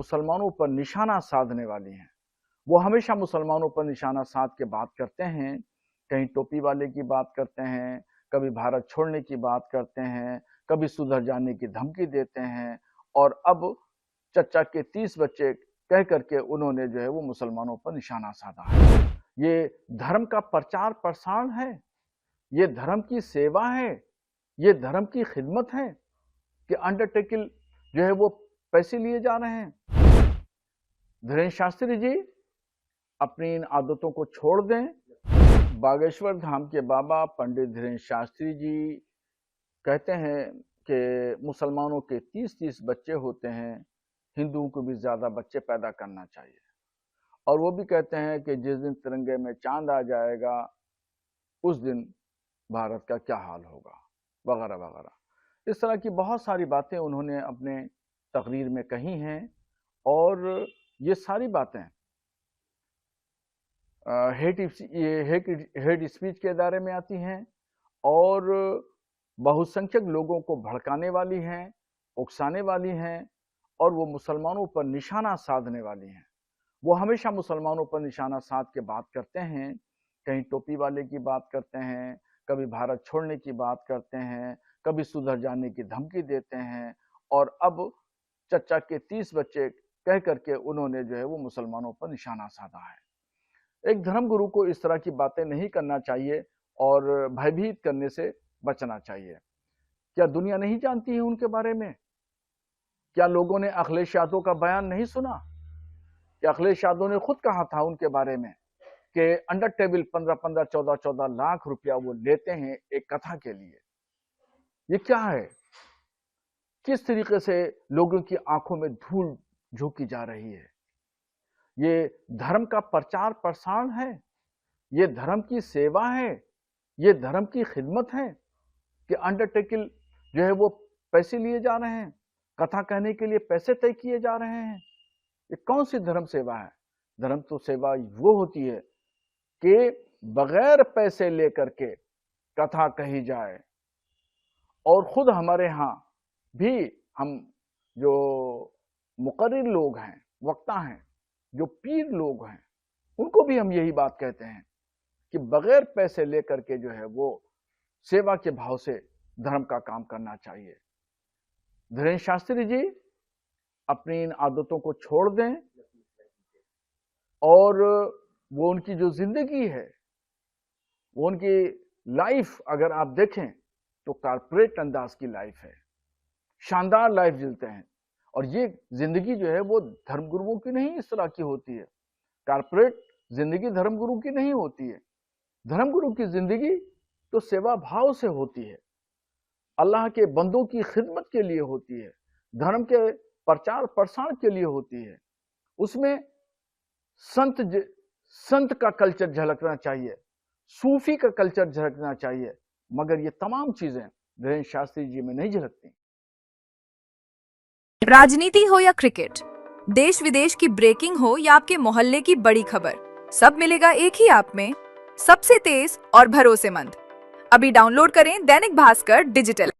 मुसलमानों पर निशाना साधने वाली हैं। वो हमेशा मुसलमानों पर निशाना साध के बात करते हैं, कहीं टोपी वाले की बात करते हैं, कभी भारत छोड़ने की बात करते हैं, कभी सुधर जाने की धमकी देते हैं, और अब चचा के 30 बच्चे कह करके उन्होंने जो है वो मुसलमानों पर निशाना साधा है। ये धर्म का प्रचार प्रसार है, ये धर्म की सेवा है, ये धर्म की खिदमत है कि अंडरटेकिंग जो है वो पैसे लिए जा रहे हैं। धीरेन्द्र शास्त्री जी अपनी इन आदतों को छोड़ दें। बागेश्वर धाम के बाबा पंडित धीरेन्द्र शास्त्री जी कहते हैं कि मुसलमानों के 30-30 बच्चे होते हैं, हिंदुओं को भी ज्यादा बच्चे पैदा करना चाहिए। और वो भी कहते हैं कि जिस दिन तिरंगे में चांद आ जाएगा उस दिन भारत का क्या हाल होगा, वगैरह वगैरह। इस तरह की बहुत सारी बातें उन्होंने अपने तकरीर में कही हैं, और ये सारी बातें हेट स्पीच के दायरे में आती हैं और बहुसंख्यक लोगों को भड़काने वाली हैं, उकसाने वाली हैं, और वो मुसलमानों पर निशाना साधने वाली हैं। वो हमेशा मुसलमानों पर निशाना साध के बात करते हैं, कहीं टोपी वाले की बात करते हैं, कभी भारत छोड़ने की बात करते हैं, कभी सुधर जाने की धमकी देते हैं, और अब चचा के 30 बच्चे कह करके उन्होंने जो है वो मुसलमानों पर निशाना साधा है। एक धर्मगुरु को इस तरह की बातें नहीं करना चाहिए और भयभीत करने से बचना चाहिए। क्या दुनिया नहीं जानती है उनके बारे में? क्या लोगों ने अखिलेश यादव का बयान नहीं सुना? कि अखिलेश यादव ने खुद कहा था उनके बारे में कि अंडर टेबल 15-15, 14-14 लाख रुपया वो लेते हैं एक कथा के लिए। ये क्या है? किस तरीके से लोगों की आंखों में धूल झोंकी जा रही है? ये धर्म का प्रचार प्रसार है, ये धर्म की सेवा है, ये धर्म की खिदमत है कि अंडरटेकिंग जो है वो पैसे लिए जा रहे हैं, कथा कहने के लिए पैसे तय किए जा रहे हैं। ये कौन सी धर्म सेवा है? धर्म तो सेवा वो होती है कि बगैर पैसे लेकर के कथा कही जाए, और खुद हमारे यहाँ भी हम जो मुकर्रिर लोग हैं, वक्ता हैं, जो पीर लोग हैं, उनको भी हम यही बात कहते हैं कि बगैर पैसे लेकर के जो है वो सेवा के भाव से धर्म का काम करना चाहिए। धीरेन्द्र शास्त्री जी अपनी इन आदतों को छोड़ दें, और वो उनकी जो जिंदगी है, वो उनकी लाइफ अगर आप देखें तो कारपोरेट अंदाज की लाइफ है, शानदार लाइफ जीते हैं। और ये जिंदगी जो है वो धर्मगुरुओं की नहीं इस तरह की होती है। कारपोरेट जिंदगी धर्मगुरु की नहीं होती है। धर्मगुरु की जिंदगी तो सेवा भाव से होती है, अल्लाह के बंदों की खिदमत के लिए होती है, धर्म के प्रचार प्रसार के लिए होती है। उसमें संत का कल्चर झलकना चाहिए, सूफी का कल्चर झलकना चाहिए, मगर ये तमाम चीजें धीरेन्द्र शास्त्री जी में नहीं झलकती। राजनीति हो या क्रिकेट, देश विदेश की ब्रेकिंग हो या आपके मोहल्ले की बड़ी खबर, सब मिलेगा एक ही ऐप में, सबसे तेज और भरोसेमंद। अभी डाउनलोड करें दैनिक भास्कर डिजिटल।